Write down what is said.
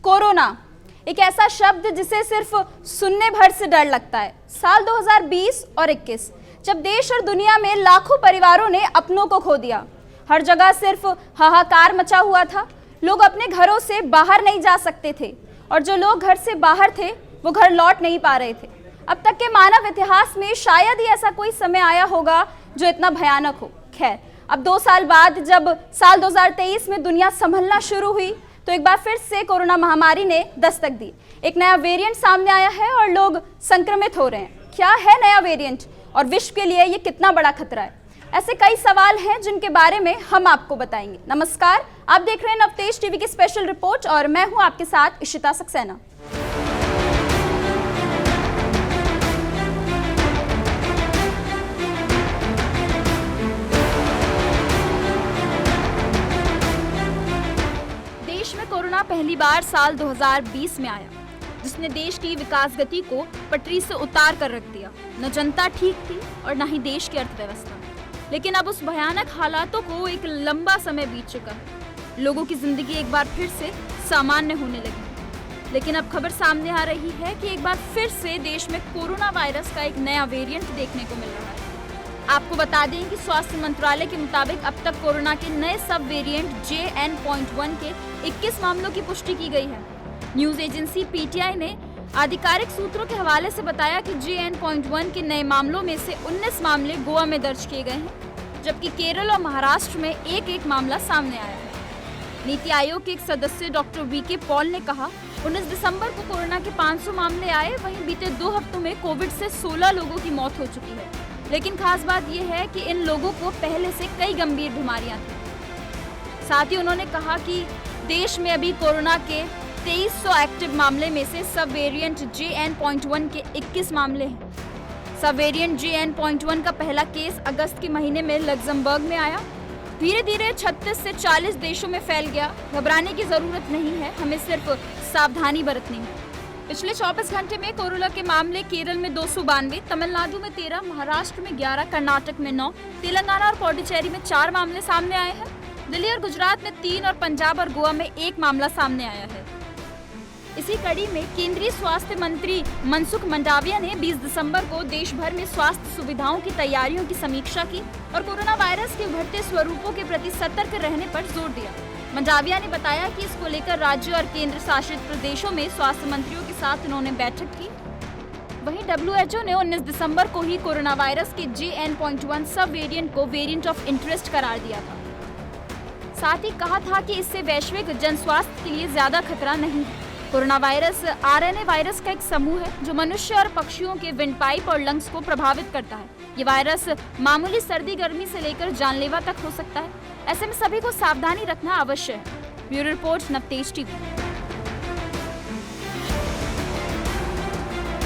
Corona एक ऐसा शब्द जिसे सिर्फ सुनने भर से डर लगता है। साल 2020 और 21 जब देश और दुनिया में लाखों परिवारों ने अपनों को खो दिया, हर जगह सिर्फ हाहाकार मचा हुआ था। लोग अपने घरों से बाहर नहीं जा सकते थे और जो लोग घर से बाहर थे वो घर लौट नहीं पा रहे थे। अब तक के मानव इतिहास में शायद ही ऐसा कोई समय आया होगा जो इतना भयानक हो। खैर, अब 2 साल बाद जब साल 2023 में दुनिया संभलना शुरू हुई तो एक बार फिर से कोरोना महामारी ने दस्तक दी। एक नया वेरिएंट सामने आया है और लोग संक्रमित हो रहे हैं। क्या है नया वेरिएंट और विश्व के लिए ये कितना बड़ा खतरा है? ऐसे कई सवाल हैं जिनके बारे में हम आपको बताएंगे। नमस्कार, आप देख रहे हैं नवतेज टीवी की स्पेशल रिपोर्ट और मैं हूं आपके साथ इशिता सक्सेना। देश में कोरोना पहली बार साल 2020 में आया, जिसने देश की विकास गति को पटरी से उतार कर रख दिया। न जनता ठीक थी और न ही देश की अर्थव्यवस्था। लेकिन अब उस भयानक हालातों को एक लंबा समय बीत चुका है। लोगों की जिंदगी एक बार फिर से सामान्य होने लगी। लेकिन अब खबर सामने आ रही है कि एक बार फिर से देश में कोरोना वायरस का एक नया वेरिएंट देखने को मिल रहा है। आपको बता दें कि स्वास्थ्य मंत्रालय के मुताबिक अब तक कोरोना के नए सब वेरिएंट JN.1 के 21 मामलों की पुष्टि की गई है। न्यूज एजेंसी PTI ने आधिकारिक सूत्रों के हवाले से बताया कि JN.1 के नए मामलों में से 19 मामले गोवा में दर्ज किए गए हैं, जबकि केरल और महाराष्ट्र में एक मामला सामने आया है। नीति आयोग के एक सदस्य डॉक्टर VK पॉल ने कहा, 19 दिसंबर को कोरोना के 500 मामले आए। वहीं बीते 2 हफ्तों में कोविड से 16 लोगों की मौत हो चुकी है। लेकिन खास बात यह है कि इन लोगों को पहले से कई गंभीर बीमारियां थी। साथ ही उन्होंने कहा कि देश में अभी कोरोना के 2300 एक्टिव मामले में से सब वेरिएंट JN.1 के 21 मामले हैं। सब वेरिएंट JN.1 का पहला केस अगस्त के महीने में लग्जमबर्ग में आया। धीरे धीरे 36 से 40 देशों में फैल गया। घबराने की जरूरत नहीं है, हमें सिर्फ सावधानी बरतनी है। पिछले 24 घंटे में कोरोना के मामले केरल में 292, तमिलनाडु में 13, महाराष्ट्र में 11, कर्नाटक में 9, तेलंगाना और पौडुचेरी में 4 मामले सामने आए हैं। दिल्ली और गुजरात में 3 और पंजाब और गोवा में 1 मामला सामने आया है। इसी कड़ी में केंद्रीय स्वास्थ्य मंत्री मनसुख मंडाविया ने 20 दिसंबर को देश भर में स्वास्थ्य सुविधाओं की तैयारियों की समीक्षा की और कोरोना वायरस के उभरते स्वरूपों के प्रति सतर्क रहने पर जोर दिया। मंडाविया ने बताया कि इसको लेकर राज्य और केंद्र शासित प्रदेशों में स्वास्थ्य मंत्रियों के साथ उन्होंने बैठक की। वहीं WHO ने 19 दिसंबर को ही कोरोना वायरस के JN.1 सब वेरिएंट को वेरिएंट ऑफ इंटरेस्ट करार दिया था। साथ ही कहा था कि इससे वैश्विक जन स्वास्थ्य के लिए ज्यादा खतरा नहीं है। कोरोना वायरस RNA वायरस का एक समूह है जो मनुष्य और पक्षियों के विंडपाइप और लंग्स को प्रभावित करता है। ये वायरस मामूली सर्दी गर्मी से लेकर जानलेवा तक हो सकता है। ऐसे में सभी को सावधानी रखना अवश्य है। Bureau report, Navtej TV.